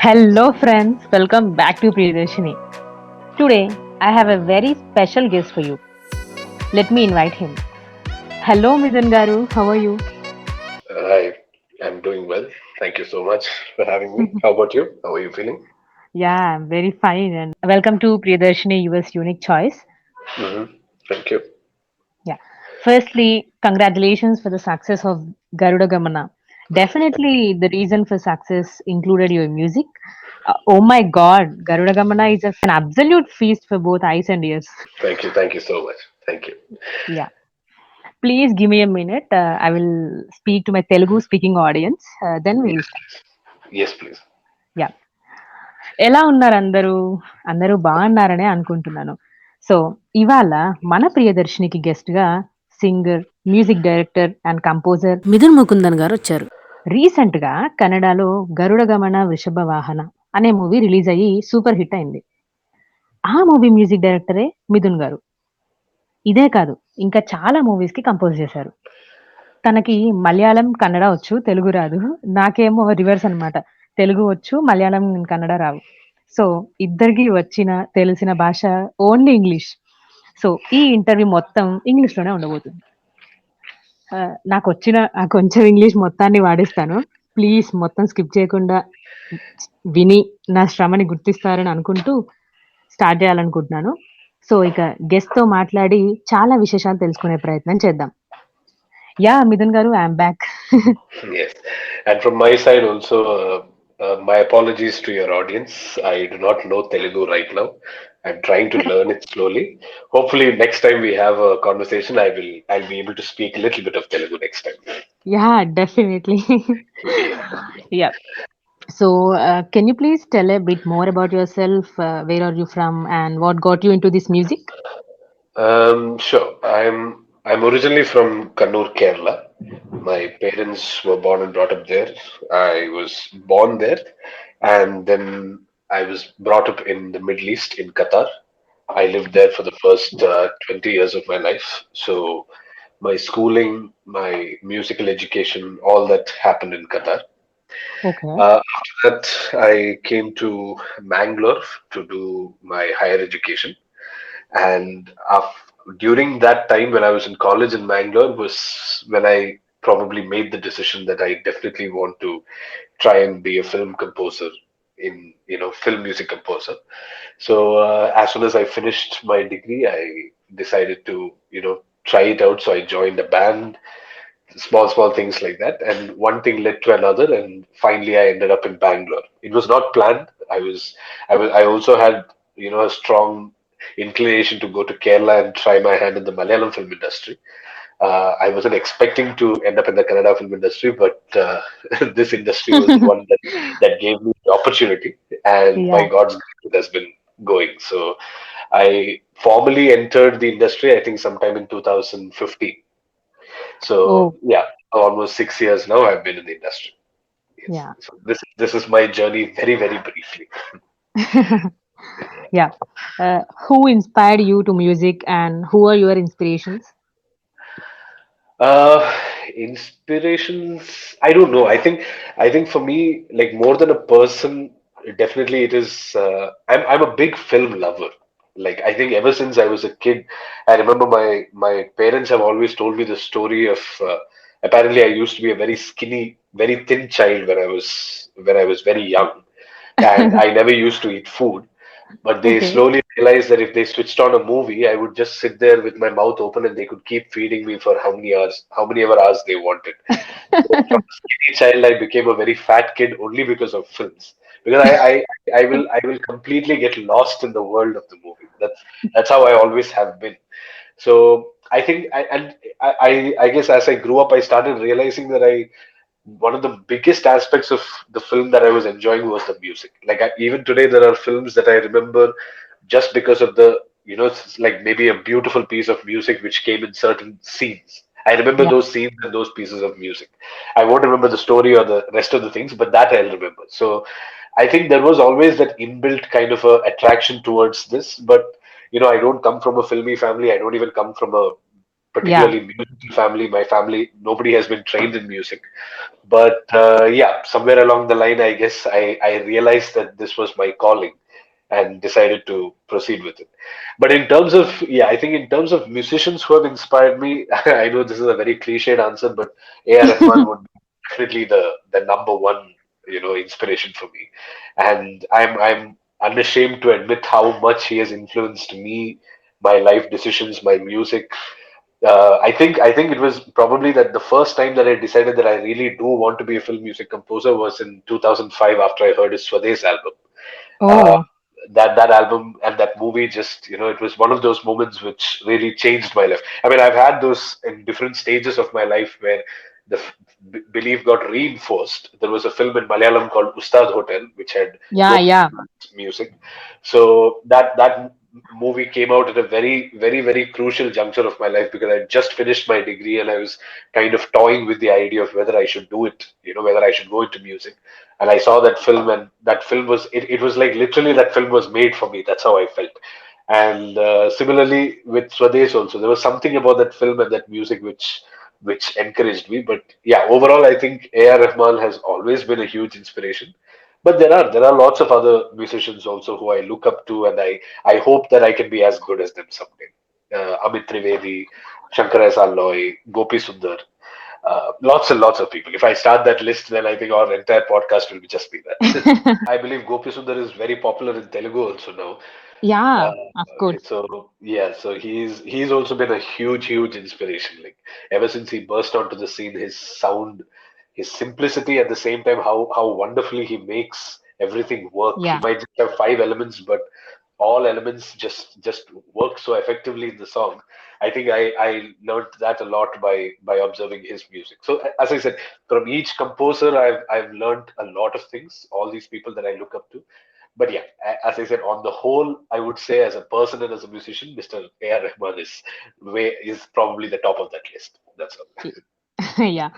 Hello, friends. Welcome back to Priyadarshini. Today, I have a very special guest for you. Let me invite him. Hello, Midhun Garu. How are you? Hi, I'm doing well. Thank you so much for having me. How about you? How are you feeling? Yeah, I'm very fine. And welcome to Priyadarshini US Unique Choice. hmm Thank you. Yeah. Firstly, congratulations for the success of Garuda Gamana. Definitely, the reason for success included your music. Oh my God, Garuda Gamana is an absolute feast for both eyes and ears. Thank you. Thank you so much. Thank you. Yeah. Please give me a minute. I will speak to my Telugu speaking audience. Then we Yes, will start. please. Yes, please. Yeah. ఎలా ఉన్నారు అందరూ? అందరూ బాగున్నారనే అనుకుంటున్నాను. So, ఇవాళ మన ప్రియదర్శినికి గెస్ట్‌గా singer, music director and composer Mithun Mukundan గారు వచ్చారు. రీసెంట్‌గా కన్నడలో 'గరుడ గమన వృషభ వాహన' అనే మూవీ రిలీజ్ అయ్యి సూపర్ హిట్ అయింది. ఆ మూవీ మ్యూజిక్ డైరెక్టరే మిథున్ గారు. ఇదే కాదు ఇంకా చాలా మూవీస్‌కి కంపోజ్ చేశారు. తనకి మలయాళం, కన్నడ వచ్చు. తెలుగు రాదు. నాకేమో రివర్స్ అనమాట. తెలుగు వచ్చు. మలయాళం, కన్నడ రావు. సో, ఇద్దరికీ తెలిసిన భాష ఓన్లీ ఇంగ్లీష్. సో, ఈ ఇంటర్వ్యూ మొత్తం ఇంగ్లీష్‌లోనే ఉండబోతుంది. నాకొచ్చిన ఆ కొంచెం ఇంగ్లీష్ మొత్తాన్ని వాడేస్తాను. ప్లీజ్ మొత్తం స్కిప్ చేయకుండా విని నా శ్రమని గుర్తిస్తారని అనుకుంటూ స్టార్ట్ చేయాలనుకుంటున్నాను. సో, ఇక గెస్ట్‌తో మాట్లాడి చాలా విశేషాలు తెలుసుకునే ప్రయత్నం చేద్దాం. యాహ్! మిథున్ గారు I am back. Yes. And from my side also, my apologies to your audience. I do not know Telugu right now. I'm trying to learn it slowly. Hopefully, next time we have a conversation, I'll be able to speak a little bit of Telugu next time. Yeah, definitely. Yeah. Yeah. So, can you please tell a bit more about yourself? Where are you from, and what got you into this music? Sure. I'm originally from Kannur, Kerala. My parents were born and brought up there. I was born there, and then I was brought up in the Middle East in Qatar. I lived there for the first 20 years of my life. So my schooling, my musical education, all that happened in Qatar. Okay. After that, I came to Mangalore to do my higher education. And during that time, when I was in college in Mangalore, was when I probably made the decision that I definitely want to try and be a film composer in film music composer. So as soon as I finished my degree, I decided to try it out. So I joined a band, small things like that, and one thing led to another, and finally I ended up in Bangalore. It was not planned. I also had a strong inclination to go to Kerala and try my hand in the Malayalam film industry. I wasn't expecting to end up in the Kannada film industry, but this industry was the one that gave me the opportunity, and by Yeah. God's grace, it has been going. So I formally entered the industry, I think, sometime in 2015. So Oh, yeah, almost 6 years now I've been in the industry. Yes. yeah. So this is my journey very briefly. Yeah. Who inspired you to music, and who are your inspirations? Uh, Inspirations. I don't know. I think for me, like more than a person, definitely it is. I'm a big film lover. Like I think ever since I was a kid, I remember my parents have always told me the story of. Apparently, I used to be a very skinny, very thin child when I was very young, and I never used to eat food. But they Okay. slowly realized that if they switched on a movie, I would just sit there with my mouth open and they could keep feeding me for how many hours, how many ever hours they wanted. So from a skinny child, I became a very fat kid only because of films. Because I will completely get lost in the world of the movie. That's how I always have been. So I think I guess as I grew up, I started realizing that I one of the biggest aspects of the film that I was enjoying was the music. Like even today, there are films that I remember just because of it's like maybe a beautiful piece of music which came in certain scenes. I remember Yeah. those scenes and those pieces of music. I won't remember the story or the rest of the things, but that I'll remember. So I think there was always that inbuilt kind of a attraction towards this. But I don't come from a filmy family. I don't even come from a Yeah. particularly musical family. My family, nobody has been trained in music. But yeah, somewhere along the line, I guess I realized that this was my calling and decided to proceed with it. But in terms of, yeah, I think in terms of musicians who have inspired me, I know this is a very cliched answer, but A.R. Rahman would be definitely the number one, inspiration for me. And I'm unashamed to admit how much he has influenced me, my life decisions, my music. I think it was probably that the first time that I decided that I really do want to be a film music composer was in 2005 after I heard his Swades album. Uh, Oh, that album and that movie, just it was one of those moments which really changed my life. I mean, I've had those in different stages of my life where the belief got reinforced. There was a film in Malayalam called Ustad Hotel which had yeah, Gopi yeah. music. So that movie came out at a very, very, very crucial juncture of my life because I just finished my degree and I was kind of toying with the idea of whether I should do it, whether I should go into music. And I saw that film, and that film it was like literally that film was made for me. That's how I felt. And similarly with Swades also, there was something about that film and that music which encouraged me. But yeah, overall, I think A.R. Rahman has always been a huge inspiration. But there are lots of other musicians also who I look up to, and I hope that I can be as good as them someday. Amit Trivedi, Shankar S. Alloy, Gopi Sundar, lots and lots of people. If I start that list, then I think our entire podcast will be just be that. I believe Gopi Sundar is very popular in Telugu also now. Yeah, Uh, of course. so yeah, so he's also been a huge, huge inspiration. Like ever since he burst onto the scene, his sound, his simplicity, at the same time, how wonderfully he makes everything work. He Yeah. might just have five elements, but all elements just work so effectively in the song. I think I learned that a lot by observing his music. So as I said, from each composer, I've learned a lot of things. All these people that I look up to, but yeah, as I said, on the whole, I would say as a person and as a musician, Mr. A.R. Rahman is probably the top of that list. That's all. Yeah.